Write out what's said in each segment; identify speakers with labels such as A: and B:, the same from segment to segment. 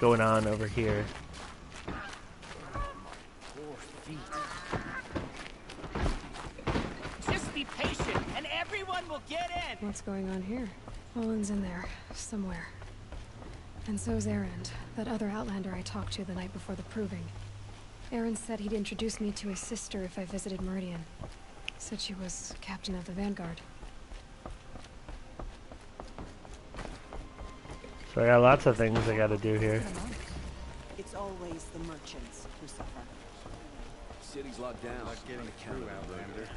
A: going on over here.
B: Just be patient, and everyone will get in.
C: What's going on here? Olin's in there, somewhere. And so's Erend, that other Outlander I talked to the night before the proving. Erend said he'd introduce me to his sister if I visited Meridian. Said she was captain of the Vanguard.
A: So I got lots of things I gotta do here.
D: It's always the merchants who suffer.
E: City's locked down. Not getting through, Outlander.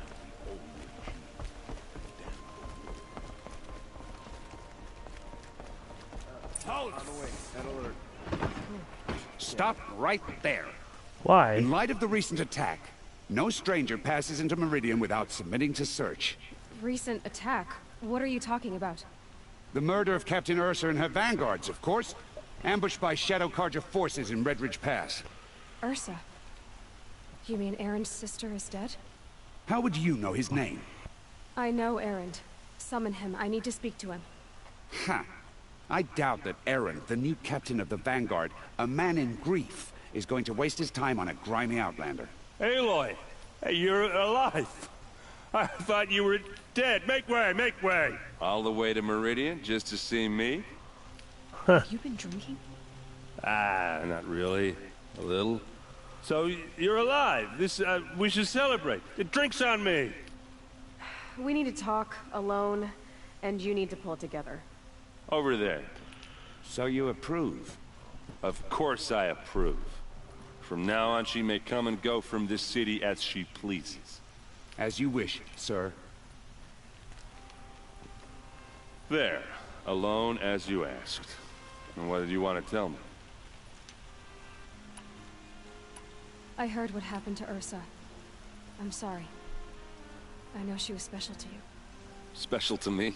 F: On the way. At alert. Stop right there.
A: Why?
F: In light of the recent attack, no stranger passes into Meridian without submitting to search.
C: Recent attack? What are you talking about?
F: The murder of Captain Ursa and her vanguards, of course. Ambushed by Shadow Carja forces in Redridge Pass.
C: Ursa? You mean Erend's sister is dead?
F: How would you know his name?
C: I know Erend. Summon him. I need to speak to him.
F: Ha! I doubt that Erend, the new captain of the Vanguard, a man in grief, is going to waste his time on a grimy Outlander.
G: Aloy! Hey, you're alive! I thought you were dead. Make way, make way!
E: All the way to Meridian just to see me?
C: You been drinking?
G: Ah, not really. A little. So, you're alive. We should celebrate. Drinks on me!
C: We need to talk, alone, and you need to pull it together.
E: Over there.
F: So you approve?
E: Of course I approve. From now on, she may come and go from this city as she pleases.
F: As you wish, sir.
E: There. Alone as you asked. And what did you want to tell me?
C: I heard what happened to Ursa. I'm sorry. I know she was special to you.
E: Special to me?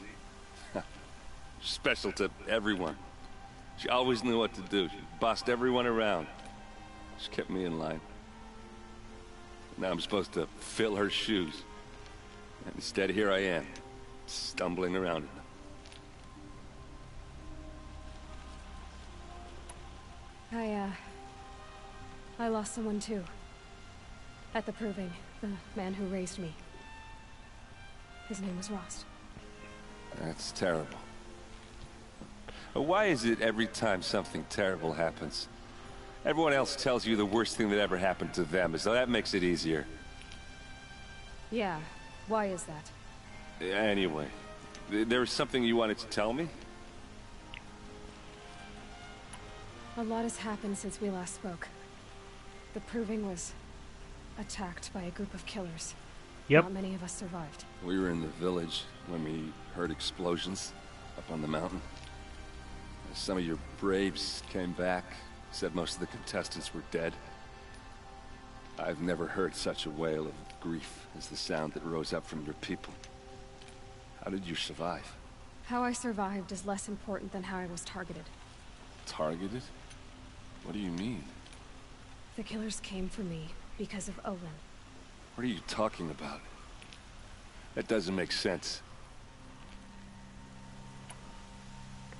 E: Special to everyone. She always knew what to do. She bossed everyone around. She kept me in line. Now I'm supposed to fill her shoes. And instead, here I am, stumbling around in them.
C: I lost someone too. At the proving, the man who raised me. His name was Rost.
E: That's terrible. But why is it every time something terrible happens, everyone else tells you the worst thing that ever happened to them, as though that makes it easier?
C: Yeah, why is that?
E: Anyway, there was something you wanted to tell me?
C: A lot has happened since we last spoke. The proving was attacked by a group of killers.
A: Yep.
C: Not many of us survived.
E: We were in the village when we heard explosions up on the mountain. Some of your braves came back, said most of the contestants were dead. I've never heard such a wail of grief as the sound that rose up from your people. How did you survive?
C: How I survived is less important than how I was targeted.
E: Targeted? What do you mean?
C: The killers came for me because of Olin.
E: What are you talking about? That doesn't make sense.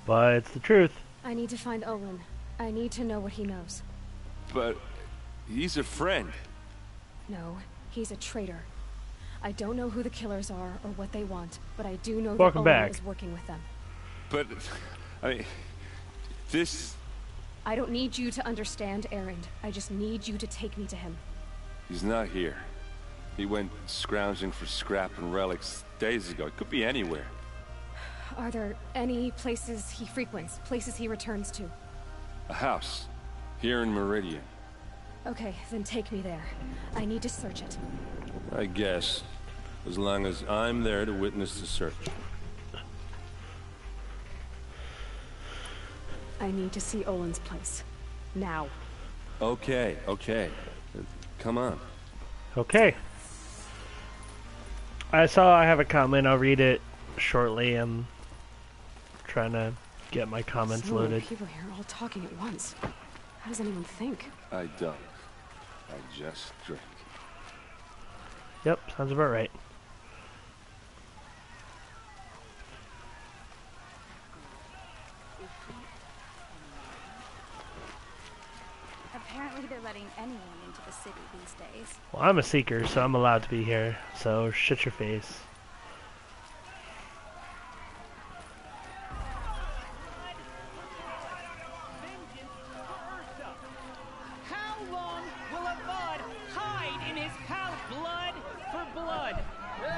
A: But it's the truth.
C: I need to find Olin. I need to know what he knows.
E: But he's a friend.
C: No, he's a traitor. I don't know who the killers are or what they want, but I do know that
A: Welcome
C: Olin
A: back.
C: is working with them.
E: But, I mean, this...
C: I don't need you to understand Erend. I just need you to take me to him.
E: He's not here. He went scrounging for scrap and relics days ago. It could be anywhere.
C: Are there any places he frequents, places he returns to?
E: A house. Here in Meridian.
C: Okay, then take me there. I need to search it.
E: I guess. As long as I'm there to witness the search.
C: I need to see Olin's place. Now.
E: Okay, okay. Come on.
A: Okay. I have a comment. I'll read it shortly. I'm trying to get my comments
C: So many
A: loaded.
C: people here all talking at once. How does anyone think?
E: I don't. I just drink.
A: Yep, sounds about right.
H: Apparently they're letting anyone into the city these days.
A: Well, I'm a seeker, so I'm allowed to be here. So shut your face.
B: How long will a bud hide in his pal? Blood for blood.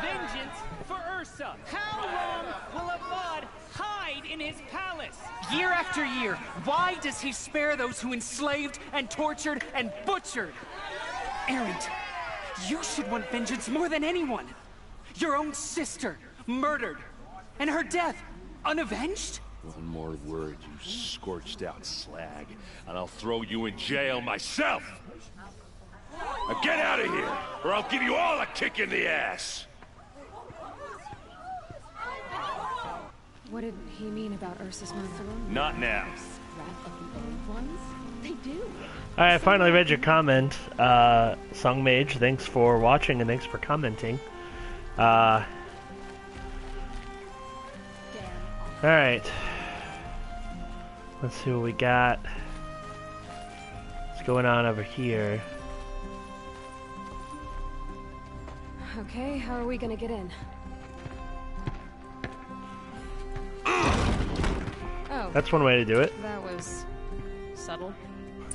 B: Vengeance for Ursa. How long will a bud hide in his palace? Year after year, why does he spare those who enslaved and tortured and butchered? Erend, you should want vengeance more than anyone. Your own sister, murdered, and her death, unavenged?
G: One more word, you scorched out slag, and I'll throw you in jail myself! Now get out of here, or I'll give you all a kick in the ass!
C: What did he mean about Ursa's murder?
G: Not now.
A: Alright, I finally read your comment. Song Mage, thanks for watching and thanks for commenting. Alright. Let's see what we got. What's going on over here?
C: Okay, how are we gonna get in? Oh,
A: That's one way to do it.
C: that was subtle.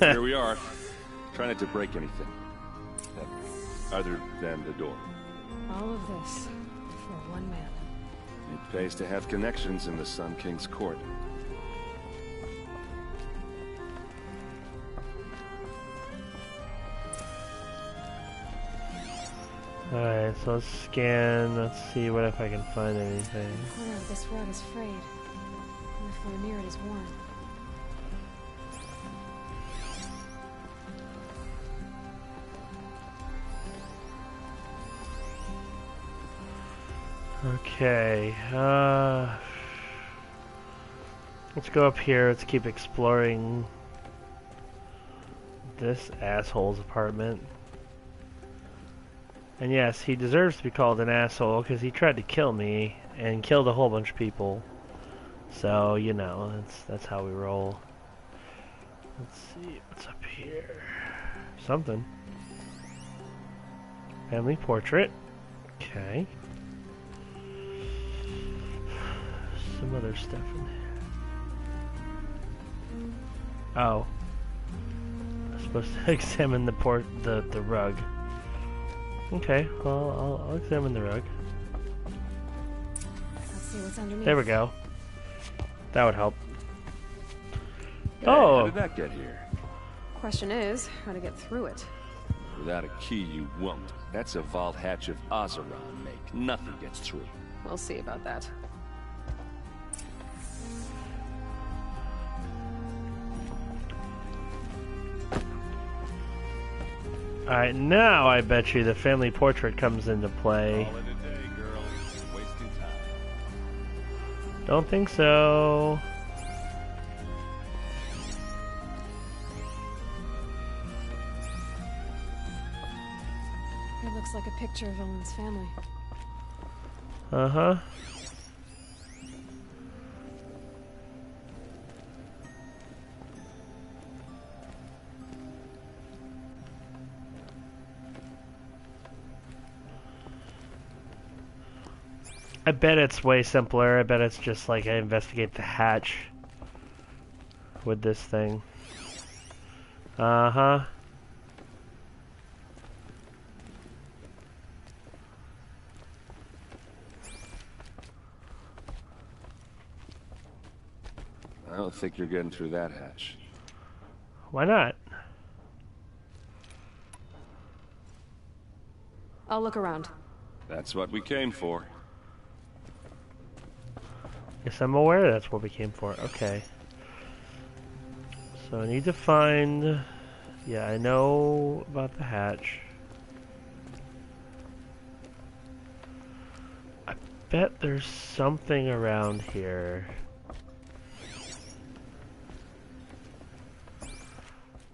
E: Here we are. Try not to break anything. Other than the door.
C: All of this for one man.
E: It pays to have connections in the Sun King's court.
A: Alright, so let's scan. Let's see what if I can find anything.
C: The corner of this rug is frayed. And the floor near it is worn.
A: Okay, let's go up here. Let's keep exploring this asshole's apartment. And yes, he deserves to be called an asshole because he tried to kill me and killed a whole bunch of people. So, you know, that's how we roll. Let's see what's up here. Something. Family portrait. Okay. Some other stuff in there. Oh. I'm supposed to examine the rug. Okay, well, I'll examine the rug.
C: Let's see what's underneath.
A: There we go. That would help.
E: Hey,
A: Oh!
E: how did that get here?
C: Question is, how to get through it.
E: Without a key, you won't. That's a vault hatch of Ozeron make. Nothing gets through.
C: We'll see about that.
A: Alright, now I bet you the family portrait comes into play.
E: All in a day, girl. You're wasting time.
A: Don't think so.
C: It looks like a picture of Owen's family.
A: Uh-huh. I bet it's way simpler. I bet it's just like I investigate the hatch with this thing. Uh-huh.
E: I don't think you're getting through that hatch.
A: Why not?
C: I'll look around.
E: That's what we came for.
A: Guess I'm aware that's what we came for. Okay. So I need to find... Yeah, I know about the hatch. I bet there's something around here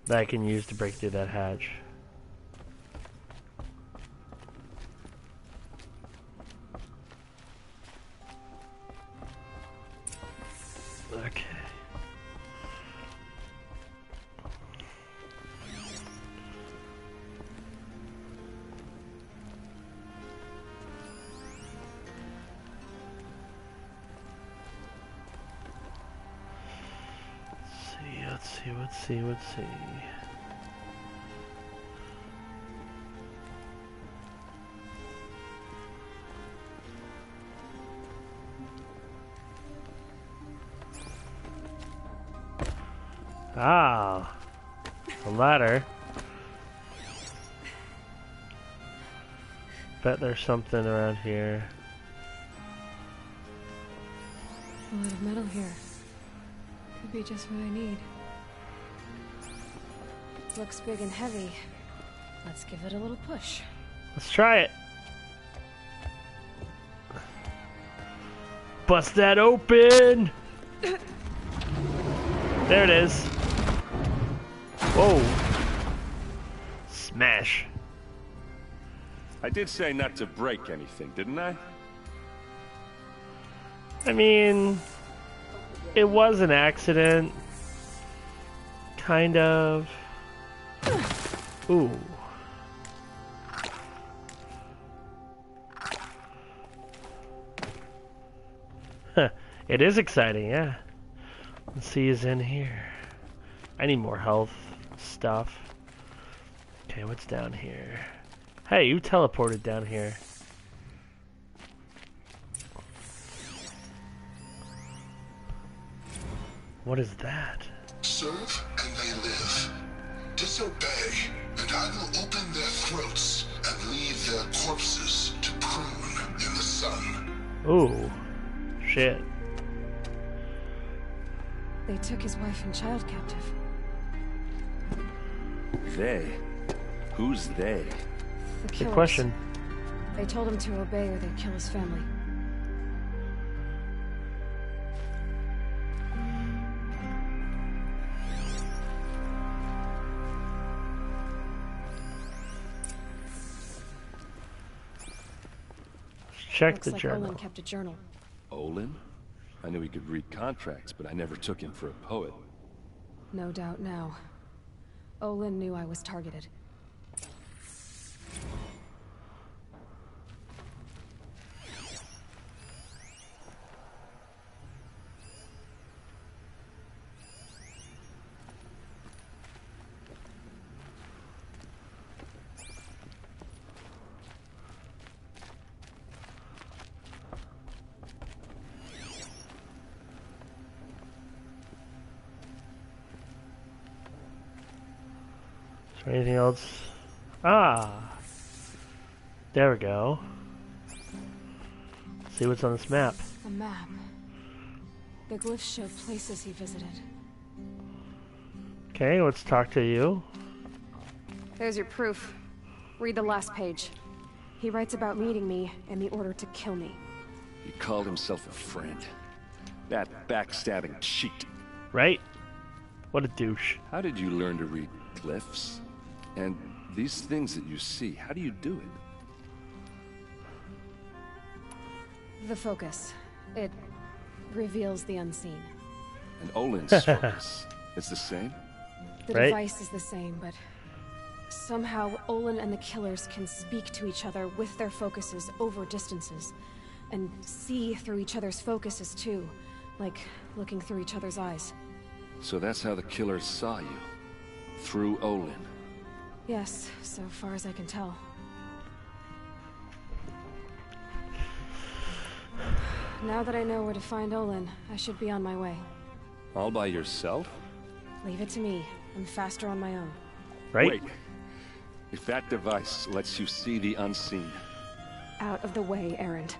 A: that I can use to break through that hatch. Okay. let's see, let's see. Ah, a ladder. Bet there's something around here.
C: A lot of metal here. Could be just what I need. Looks big and heavy. Let's give it a little push.
A: Let's try it. Bust that open! There it is. Whoa. Smash.
G: I did say not to break anything, didn't I?
A: I mean, it was an accident. Kind of. Ooh. Huh. It is exciting, yeah. Let's see who's in here. I need more health stuff. Okay, what's down here? Hey, you teleported down here. What is that?
I: Serve and they live. Disobey, and I will open their throats and leave their corpses to prune in the sun.
A: Ooh. Shit.
C: They took his wife and child captive.
G: They? Who's they?
C: The
A: Good
C: killers.
A: question.
C: They told him to obey or they'd kill his family.
A: Check
C: Looks
A: the
C: like
A: journal.
C: Olin kept a journal.
E: Olin? I knew he could read contracts, but I never took him for a poet.
C: No doubt now. Olin knew I was targeted.
A: Is there anything else? Ah! There we go. Let's see what's on this map.
C: A map. The glyphs show places he visited.
A: Okay, let's talk to you.
C: There's your proof. Read the last page. He writes about meeting me and the order to kill me.
E: He called himself a friend. That backstabbing cheat.
A: Right? What a douche.
E: How did you learn to read glyphs? And these things that you see, how do you do it?
C: The focus. It reveals the unseen.
E: And Olin's focus, it's the same?
C: The
A: Right.
C: device is the same, but somehow Olin and the killers can speak to each other with their focuses over distances. And see through each other's focuses too. Like looking through each other's eyes.
E: So that's how the killers saw you. Through Olin.
C: Yes, so far as I can tell. Now that I know where to find Olin, I should be on my way.
E: All by yourself?
C: Leave it to me. I'm faster on my own.
A: Right?
E: Wait. If that device lets you see the unseen,
C: Out of the way, Erend.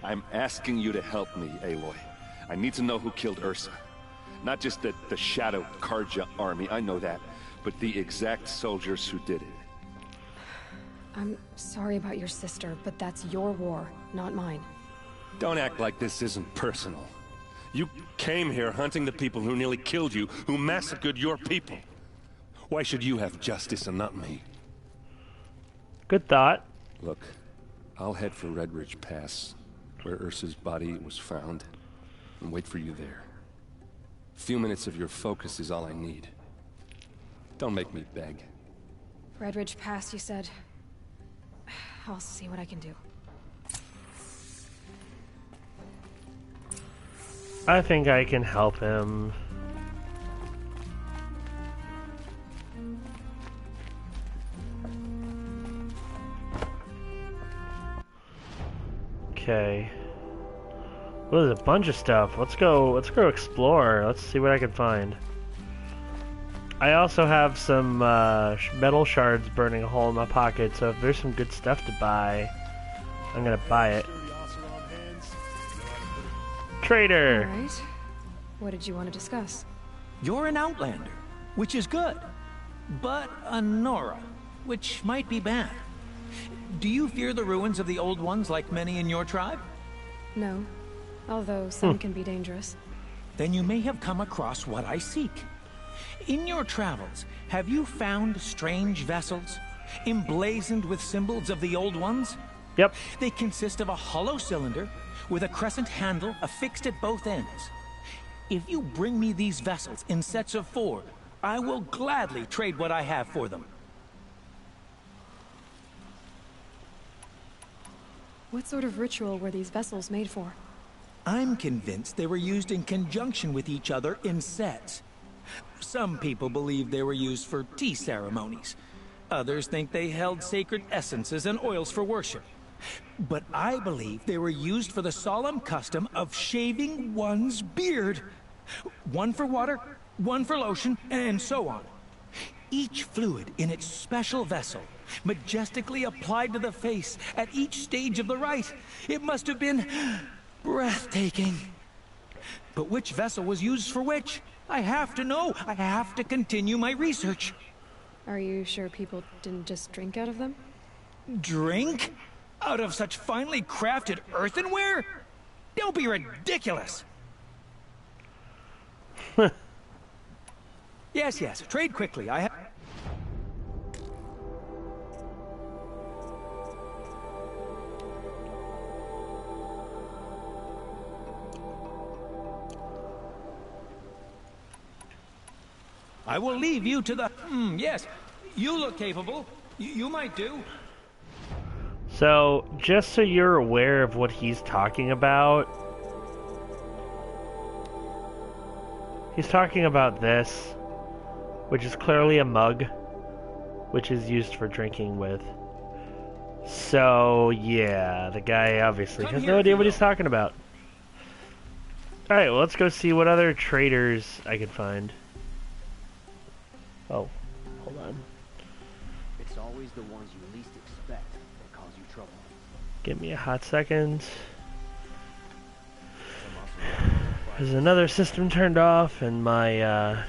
E: I'm asking you to help me, Aloy. I need to know who killed Ursa. Not just the Shadow Karja army, I know that, but the exact soldiers who did it.
C: I'm sorry about your sister, but that's your war, not mine.
J: Don't act like this isn't personal. You came here hunting the people who nearly killed you, who massacred your people. Why should you have justice and not me?
A: Good thought.
E: Look, I'll head for Red Ridge Pass, where Ursa's body was found, and wait for you there. A few minutes of your focus is all I need. Don't make me beg.
C: Red Ridge Pass, you said? I'll see what I can do.
A: I think I can help him. Okay. Well, there's a bunch of stuff. Let's go explore. Let's see what I can find. I also have some metal shards burning a hole in my pocket, so if there's some good stuff to buy, I'm gonna buy it. Trader!
C: Alright. What did you want to discuss?
K: You're an outlander, which is good. But a Nora, which might be bad. Do you fear the ruins of the old ones like many in your tribe?
C: No. Although some can be dangerous.
K: Then you may have come across what I seek. In your travels, have you found strange vessels, emblazoned with symbols of the old ones?
A: Yep.
K: They consist of a hollow cylinder with a crescent handle affixed at both ends. If you bring me these vessels in sets of 4, I will gladly trade what I have for them.
C: What sort of ritual were these vessels made for?
K: I'm convinced they were used in conjunction with each other in sets. Some people believe they were used for tea ceremonies. Others think they held sacred essences and oils for worship. But I believe they were used for the solemn custom of shaving one's beard. One for water, one for lotion, and so on. Each fluid in its special vessel, majestically applied to the face at each stage of the rite. It must have been breathtaking. But which vessel was used for which? I have to know. I have to continue my research.
C: Are you sure people didn't just drink out of them?
K: Drink? Out of such finely crafted earthenware? Don't be ridiculous. Yes, trade quickly. I will leave you to the... yes, you look capable. You might do.
A: So, just so you're aware of what he's talking about, he's talking about this, which is clearly a mug, which is used for drinking with. So, yeah, the guy obviously has no idea what he's talking about. Alright, well, let's go see what other traders I can find. Oh, hold on.
L: It's always the ones you least expect that cause you trouble.
A: Give me a hot second. There's another system turned off, and my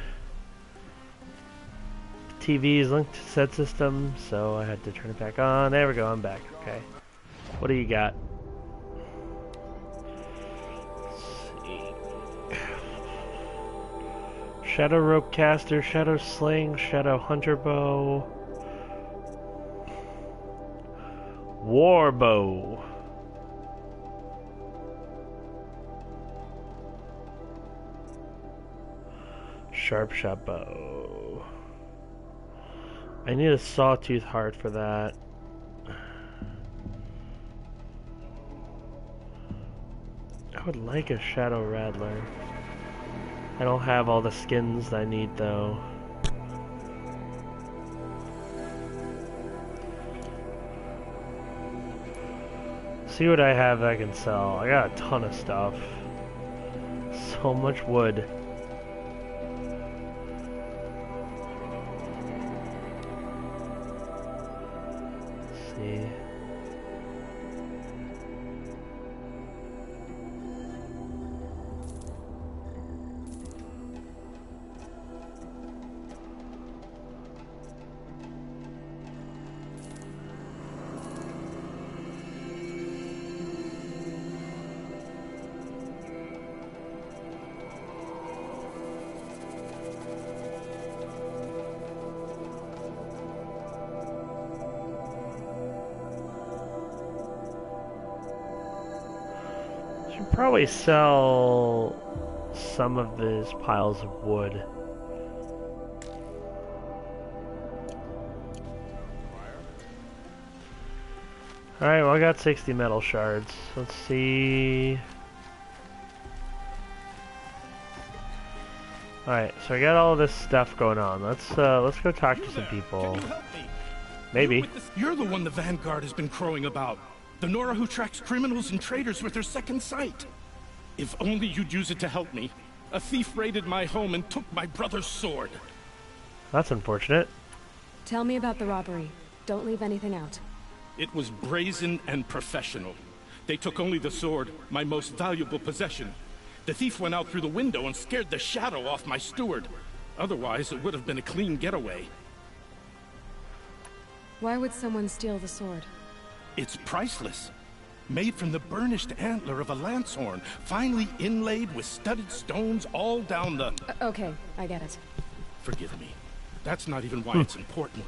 A: TV is linked to said system, so I had to turn it back on. There we go, I'm back. Okay. What do you got? Shadow Rope Caster, Shadow Sling, Shadow Hunter Bow, War Bow, Sharp Shot Bow. I need a Sawtooth Heart for that. I would like a Shadow Rattler. I don't have all the skins I need though. See what I have that I can sell. I got a ton of stuff. So much wood. Let's see. Should probably sell some of these piles of wood. Alright, well I got 60 metal shards. Let's see. Alright, so I got all this stuff going on. Let's go talk to some people. Maybe.
M: You're the one the Vanguard has been crowing about. The Nora who tracks criminals and traitors with her second sight. If only you'd use it to help me. A thief raided my home and took my brother's sword.
A: That's unfortunate.
C: Tell me about the robbery. Don't leave anything out.
M: It was brazen and professional. They took only the sword, my most valuable possession. The thief went out through the window and scared the shadow off my steward. Otherwise, it would have been a clean getaway.
C: Why would someone steal the sword?
M: It's priceless. Made from the burnished antler of a lancehorn, finely inlaid with studded stones all down the...
C: Okay, I get it.
M: Forgive me. That's not even why it's important.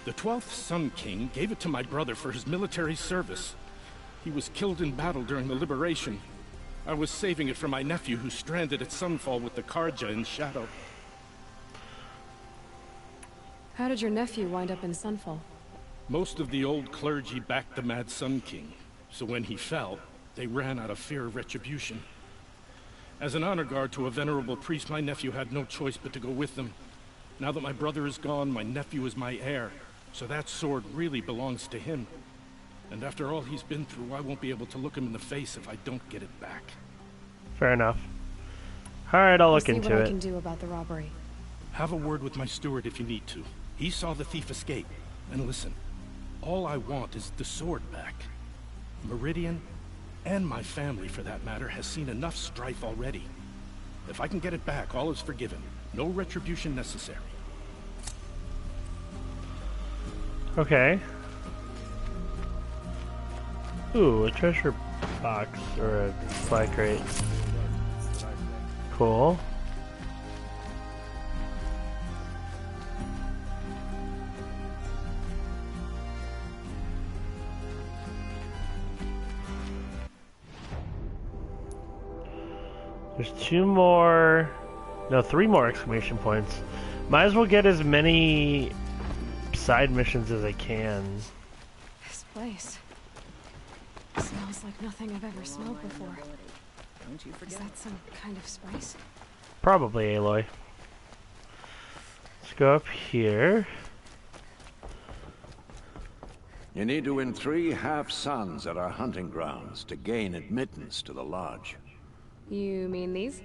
M: The 12th Sun King gave it to my brother for his military service. He was killed in battle during the liberation. I was saving it for my nephew who's stranded at Sunfall with the Karja in Shadow.
C: How did your nephew wind up in Sunfall?
M: Most of the old clergy backed the Mad Sun King, so when he fell, they ran out of fear of retribution. As an honor guard to a venerable priest, my nephew had no choice but to go with them. Now that my brother is gone, my nephew is my heir, so that sword really belongs to him. And after all he's been through, I won't be able to look him in the face if I don't get it back.
A: Fair enough. Alright, I'll look
C: See
A: into
C: what
A: it.
C: I can do about the robbery.
M: Have a word with my steward if you need to. He saw the thief escape. And listen, all I want is the sword back. Meridian, and my family for that matter, has seen enough strife already. If I can get it back, all is forgiven. No retribution necessary.
A: Okay. Ooh, a treasure box or a supply crate. Cool. There's three more exclamation points. Might as well get as many side missions as I can.
C: This place smells like nothing I've ever smelled before. Is that some kind of spice?
A: Probably, Aloy. Let's go up here.
N: You need to win 3 half-suns at our hunting grounds to gain admittance to the lodge.
C: You mean these?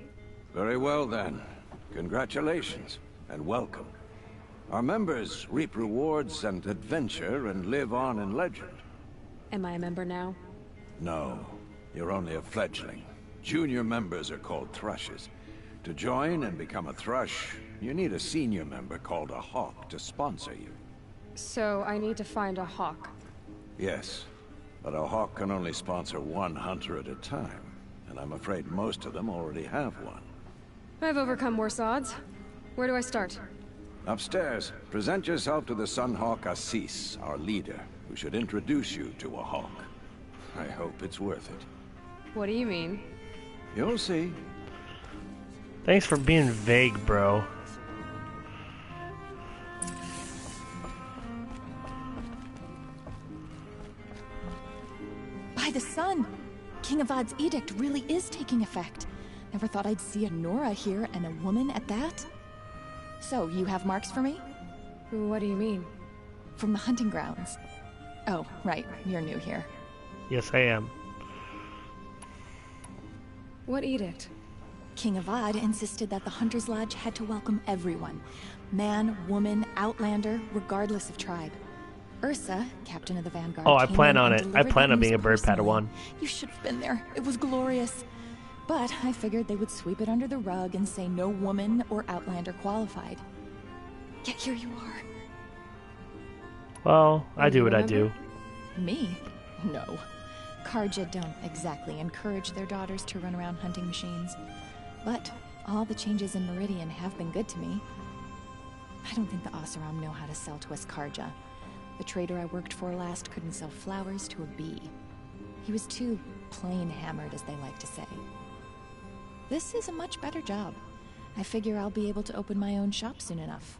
N: Very well then. Congratulations, and welcome. Our members reap rewards and adventure and live on in legend.
C: Am I a member now?
N: No, you're only a fledgling. Junior members are called thrushes. To join and become a thrush, you need a senior member called a hawk to sponsor you.
C: So I need to find a hawk.
N: Yes, but a hawk can only sponsor 1 hunter at a time. And I'm afraid most of them already have one.
C: I've overcome worse odds. Where do I start?
N: Upstairs, present yourself to the Sunhawk Assis, our leader, who should introduce you to a hawk. I hope it's worth it.
C: What do you mean?
N: You'll see.
A: Thanks for being vague, bro.
O: By the sun! King Avad's edict really is taking effect. Never thought I'd see a Nora here, and a woman at that. So, you have marks for me?
C: What do you mean?
O: From the hunting grounds. Oh, right, you're new here.
A: Yes, I am.
C: What edict?
O: King Avad insisted that the Hunter's Lodge had to welcome everyone. Man, woman, outlander, regardless of tribe. Ursa, captain of the Vanguard.
A: Oh, I plan on it. I plan on being a bird Padawan.
O: You should have been there. It was glorious. But I figured they would sweep it under the rug and say no woman or outlander qualified. Yet here you are.
A: Well, I do what I do.
O: Me? No. Karja don't exactly encourage their daughters to run around hunting machines. But all the changes in Meridian have been good to me. I don't think the Oseram know how to sell to us Karja. The trader I worked for last couldn't sell flowers to a bee. He was too plain-hammered, as they like to say. This is a much better job. I figure I'll be able to open my own shop soon enough.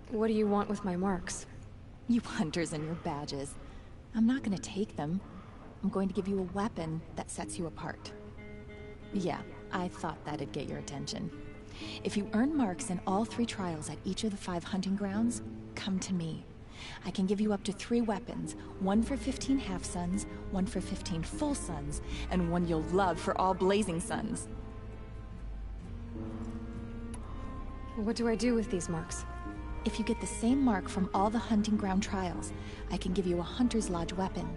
C: What do you want with my marks?
O: You hunters and your badges. I'm not gonna take them. I'm going to give you a weapon that sets you apart. Yeah, I thought that'd get your attention. If you earn marks in all 3 trials at each of the 5 hunting grounds, come to me. I can give you up to 3 weapons, 1 for 15 half-suns, 1 for 15 full suns, and 1 you'll love for all blazing suns.
C: What do I do with these marks?
O: If you get the same mark from all the hunting ground trials, I can give you a Hunter's Lodge weapon.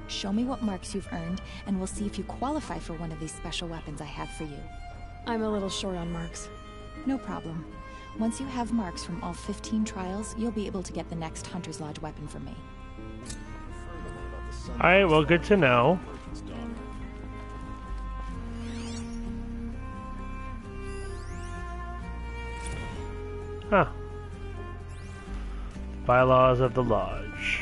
O: Show me what marks you've earned, and we'll see if you qualify for one of these special weapons I have for you.
C: I'm a little short on marks.
O: No problem. Once you have marks from all 15 trials, you'll be able to get the next Hunter's Lodge weapon from me.
A: Alright, well, good to know. Huh. Bylaws of the Lodge.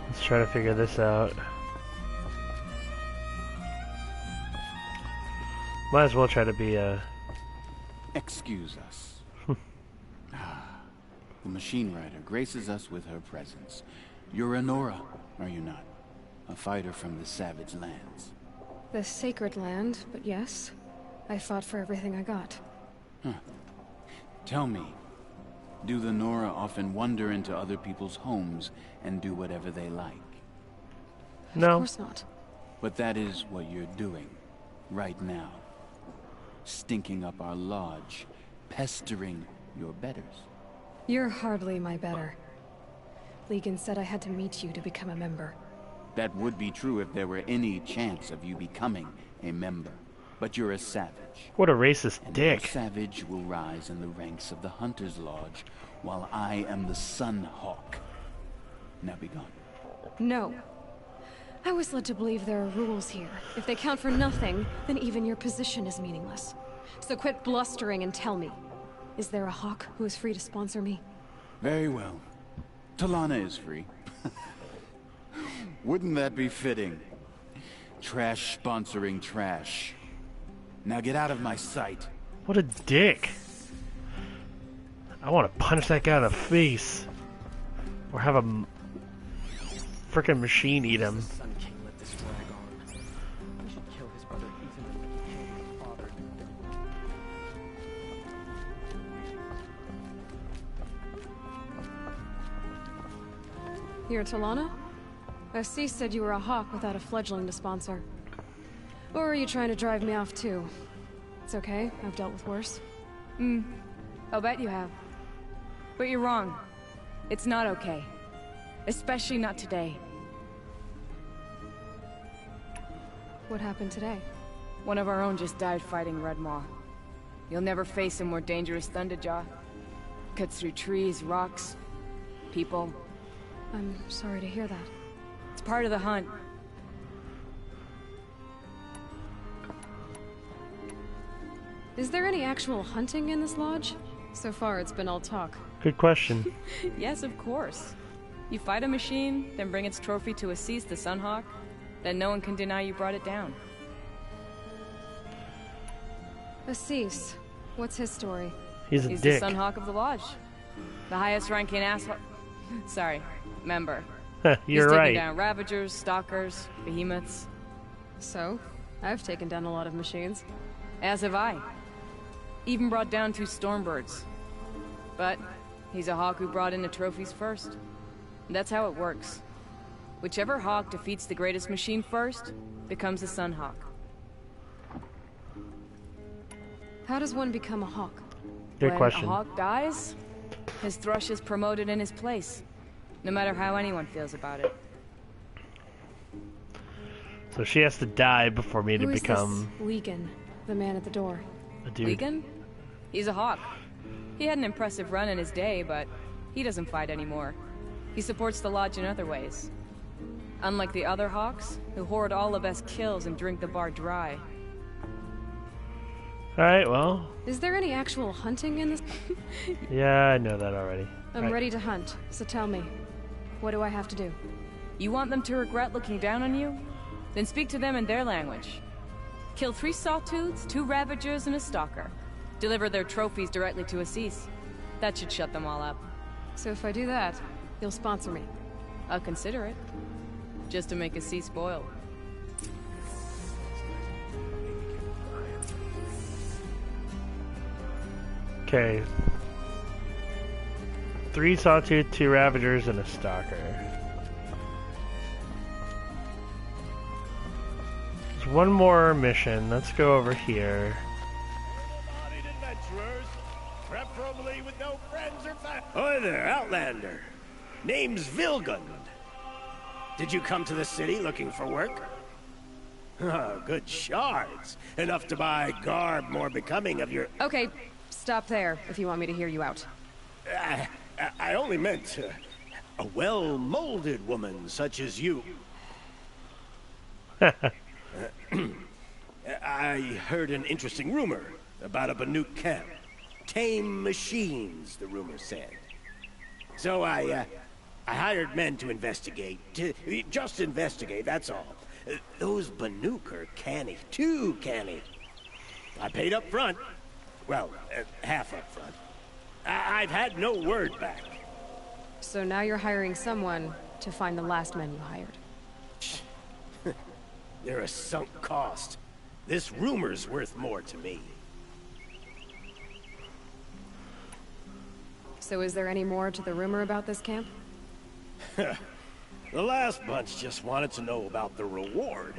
A: Let's try to figure this out. Might as well try to be a...
P: Excuse us. The machine rider graces us with her presence. You're a Nora, are you not? A fighter from the Savage Lands.
C: The Sacred Land, but yes. I fought for everything I got.
P: Huh. Tell me, do the Nora often wander into other people's homes and do whatever they like?
A: No.
C: Of course not.
P: But that is what you're doing, right now. Stinking up our lodge, pestering your betters.
C: You're hardly my better. Legan said I had to meet you to become a member.
P: That would be true if there were any chance of you becoming a member. But you're a savage.
A: What a racist dick.
P: A savage will rise in the ranks of the Hunter's Lodge, while I am the Sun Hawk. Now be gone.
C: No. I was led to believe there are rules here. If they count for nothing, then even your position is meaningless. So quit blustering and tell me. Is there a Hawk who is free to sponsor me?
P: Very well. Talana is free. Wouldn't that be fitting? Trash sponsoring trash. Now get out of my sight.
A: What a dick. I want to punch that guy in the face. Or have a frickin' machine eat him.
C: You're Talana? Assis said you were a Hawk without a fledgling to sponsor. Or are you trying to drive me off too? It's okay, I've dealt with worse.
Q: I'll bet you have. But you're wrong. It's not okay. Especially not today.
C: What happened today?
Q: One of our own just died fighting Red Maw. You'll never face a more dangerous Thunderjaw. Cuts through trees, rocks, people.
C: I'm sorry to hear that.
Q: It's part of the hunt.
C: Is there any actual hunting in this lodge? So far, it's been all talk.
A: Good question.
Q: Yes, of course. You fight a machine, then bring its trophy to Assis the Sunhawk, then no one can deny you brought it down.
C: Assis, what's his story?
A: He's
Q: the Sunhawk of the lodge. The highest ranking asshole... Sorry, member.
A: You're
Q: He's
A: right.
Q: taken down Ravagers, Stalkers, Behemoths.
C: So, I've taken down a lot of machines.
Q: As have I. Even brought down 2 Stormbirds. But he's a Hawk who brought in the trophies first. That's how it works. Whichever Hawk defeats the greatest machine first, becomes a Sunhawk.
C: How does one become a Hawk?
A: Good question.
Q: When a Hawk dies, his thrush is promoted in his place. No matter how anyone feels about it.
A: So she has to die before me to
C: Who is
A: become
C: this Legan, the man at the door?
A: a dude.
Q: Legan? He's a Hawk. He had an impressive run in his day, but he doesn't fight anymore. He supports the lodge in other ways. Unlike the other Hawks, who hoard all the best kills and drink the bar dry.
A: Alright, well.
C: Is there any actual hunting in this?
A: Yeah, I know that already.
C: I'm ready to hunt, so tell me. What do I have to do?
Q: You want them to regret looking down on you? Then speak to them in their language. Kill 3 sawtooths, 2 ravagers, and a stalker. Deliver their trophies directly to Assis. That should shut them all up.
C: So if I do that, you'll sponsor me?
Q: I'll consider it. Just to make Assis spoil.
A: Okay. 3 sawtooth, 2 ravagers, and a stalker. There's one more mission. Let's go over here.
R: Preferably with no friends or family. Hi there, Outlander. Name's Vilgund. Did you come to the city looking for work? Oh, good shards. Enough to buy garb more becoming of your...
C: Okay, stop there if you want me to hear you out.
R: I only meant a well-molded woman such as you. I heard an interesting rumor about a Banuk camp. Tame machines, the rumor said. So I hired men to investigate. Just investigate, that's all. Those Banuk are canny. Too canny. I paid up front. Well, half up front. I've had no word back.
C: So now you're hiring someone to find the last men you hired.
R: They're a sunk cost. This rumor's worth more to me.
C: So is there any more to the rumor about this camp?
R: The last bunch just wanted to know about the reward.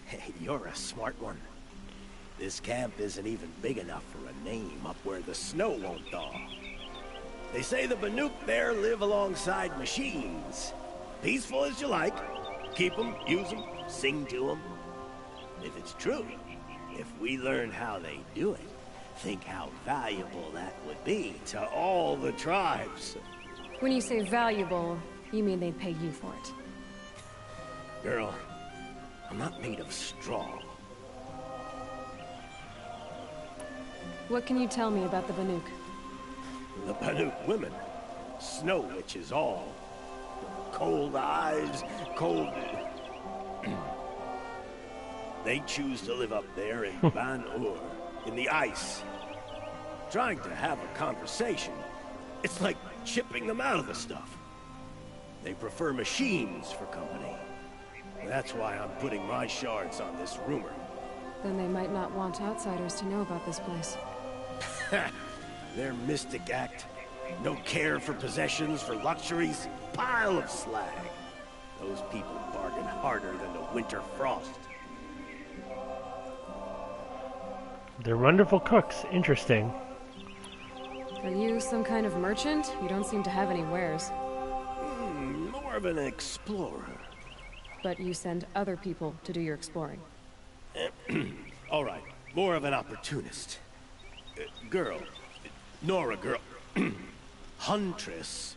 R: Hey, you're a smart one. This camp isn't even big enough for a name up where the snow won't thaw. They say the Banuk there live alongside machines. Peaceful as you like. Keep them, use them, sing to them. If it's true, if we learn how they do it, think how valuable that would be to all the tribes.
C: When you say valuable, you mean they'd pay you for it.
R: Girl, I'm not made of straw.
C: What can you tell me about the Banuk?
R: The Banuk women, snow witches all. Cold eyes, cold... They choose to live up there in Ban-Ur, in the ice. Trying to have a conversation, it's like chipping them out of the stuff. They prefer machines for company. That's why I'm putting my shards on this rumor.
C: Then they might not want outsiders to know about this place.
R: Their mystic act. No care for possessions, for luxuries. Pile of slag. Those people bargain harder than the winter frost.
A: They're wonderful cooks. Interesting.
C: Are you some kind of merchant? You don't seem to have any wares.
R: More of an explorer.
C: But you send other people to do your exploring.
R: All right, more of an opportunist. Girl. Nora girl. Huntress.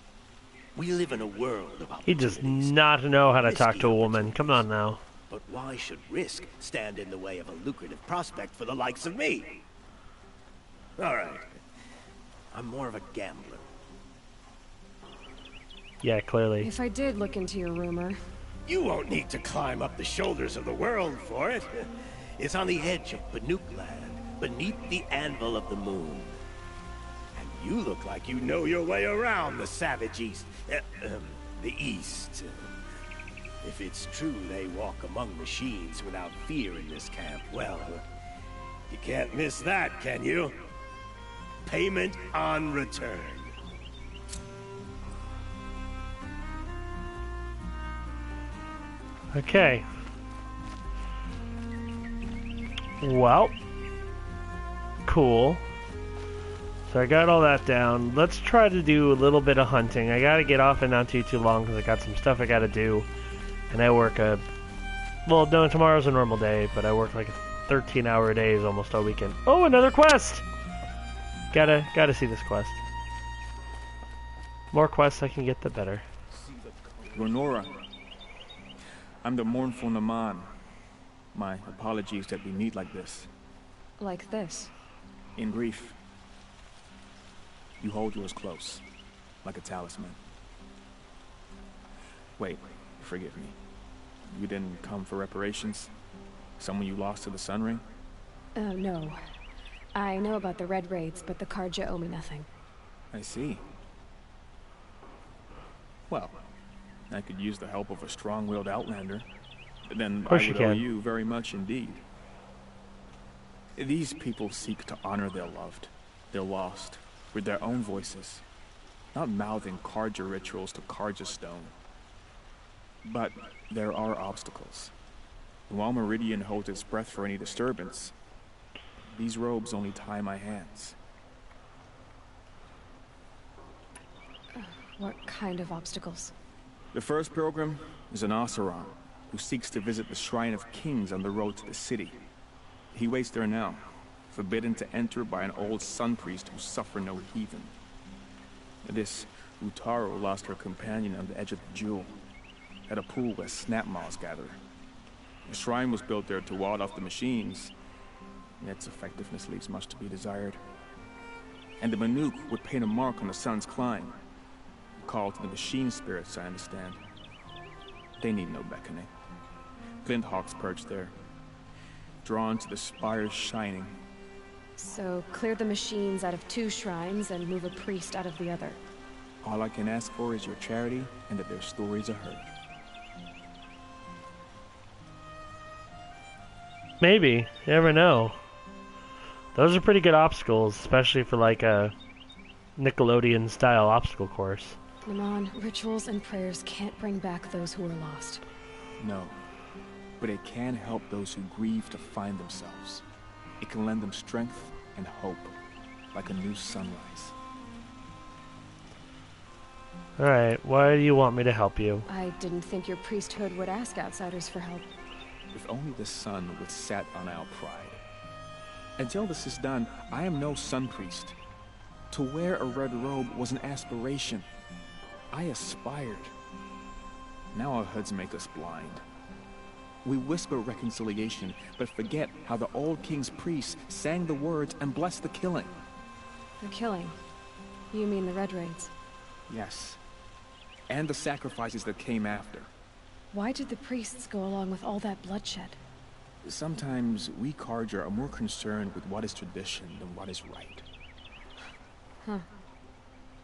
R: We live in a world of
A: He does not know how to talk to a woman. Come on now.
R: But why should risk stand in the way of a lucrative prospect for the likes of me? All right. I'm more of a gambler.
A: Yeah, clearly.
C: If I did look into your rumor...
R: You won't need to climb up the shoulders of the world for it. It's on the edge of Banuk land, beneath the anvil of the moon. And you look like you know your way around the savage east. The east. If it's true they walk among machines without fear in this camp, well, you can't miss that, can you? Payment on return.
A: Okay. Well. Cool. So I got all that down. Let's try to do a little bit of hunting. I gotta get off and not too long because I got some stuff I gotta do. And I work well, no, tomorrow's a normal day, but I work like 13-hour days almost all weekend. Oh, another quest! Gotta see this quest. More quests I can get, the better.
S: Ronora, I'm the mournful Naman. My apologies that we meet like this.
C: Like this?
S: In grief. You hold yours close, like a talisman. Wait, Forgive me. You didn't come for reparations? Someone you lost to the Sun Ring?
C: No. I know about the Red Raids, but the Carja owe me nothing.
S: I see. Well, I could use the help of a strong-willed outlander. Then I would owe you very much indeed. These people seek to honor their loved, their lost, with their own voices, not mouthing Carja rituals to Carja stone. But there are obstacles. And while Meridian holds its breath for any disturbance, these robes only tie my hands.
C: What kind of obstacles?
S: The first pilgrim is an Oseram who seeks to visit the Shrine of Kings on the road to the city. He waits there now, forbidden to enter by an old sun priest who suffer no heathen. This Utaru lost her companion on the edge of the jewel, at a pool where snap moths gather. The shrine was built there to ward off the machines, and its effectiveness leaves much to be desired. And the Manuk would paint a mark on the sun's climb, called to the machine spirits, I understand. They need no beckoning. Flint hawks perch there, drawn to the spires shining.
C: So, clear the machines out of 2 shrines and move a priest out of the other.
S: All I can ask for is your charity and that their stories are heard.
A: Maybe. You never know. Those are pretty good obstacles, especially for like a Nickelodeon-style obstacle course.
C: Naman, rituals and prayers can't bring back those who are lost.
S: No. But it can help those who grieve to find themselves. It can lend them strength and hope, like a new sunrise.
A: Alright, why do you want me to help you?
C: I didn't think your priesthood would ask outsiders for help.
S: If only the sun would set on our pride. Until this is done, I am no sun priest. To wear a red robe was an aspiration. I aspired. Now our hoods make us blind. We whisper reconciliation, but forget how the old king's priests sang the words and blessed the killing.
C: The killing? You mean the Red Raids?
S: Yes. And the sacrifices that came after.
C: Why did the priests go along with all that bloodshed?
S: Sometimes we Carja are more concerned with what is tradition than what is right.
C: Huh.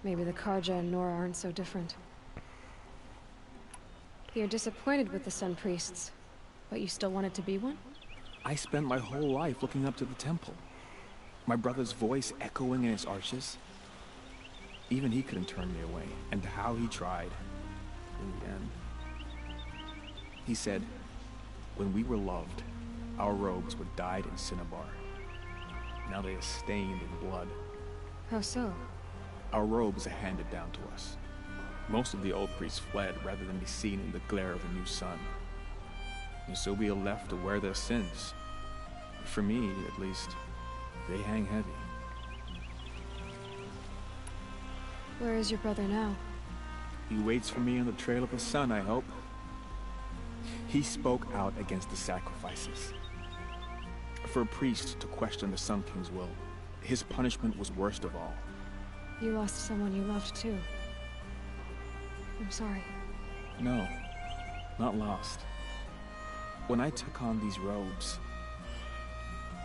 C: Maybe the Carja and Nora aren't so different. You're disappointed with the Sun Priests, but you still wanted to be one?
S: I spent my whole life looking up to the temple. My brother's voice echoing in its arches. Even he couldn't turn me away, and how he tried. In the end. He said, when we were loved, our robes were dyed in cinnabar. Now they are stained in blood.
C: How so?
S: Our robes are handed down to us. Most of the old priests fled rather than be seen in the glare of a new sun. And so we are left to wear their sins. For me, at least, they hang heavy.
C: Where is your brother now?
S: He waits for me on the trail of the sun, I hope. He spoke out against the sacrifices. For a priest to question the Sun King's will, his punishment was worst of all.
C: You lost someone you loved too. I'm sorry.
S: No, not lost. When I took on these robes,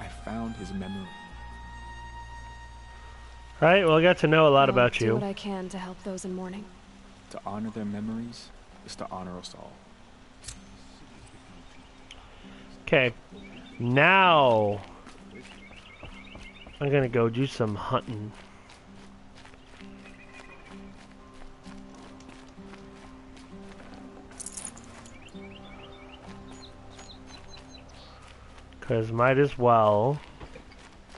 S: I found his memory.
A: Alright, well I got to know a lot
C: I'll
A: about you.
C: do what I can to help those in mourning.
S: To honor their memories is to honor us all.
A: Okay, now I'm gonna go do some hunting. Cause might as well.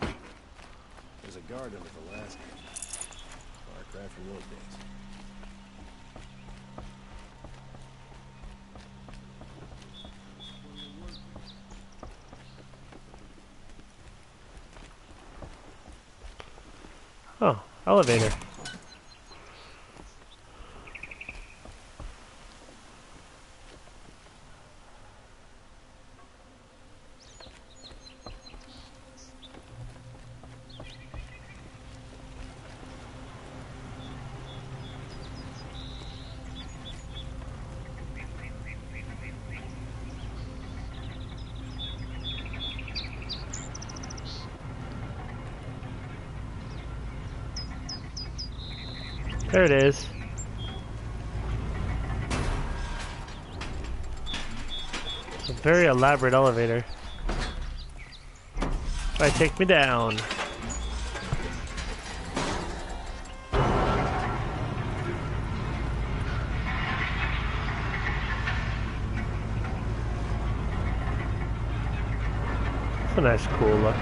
R: There's a guard under the last gate. Far cry from those days.
A: Oh, elevator. There it is. It's a very elaborate elevator. Might take me down. It's a nice, cool look.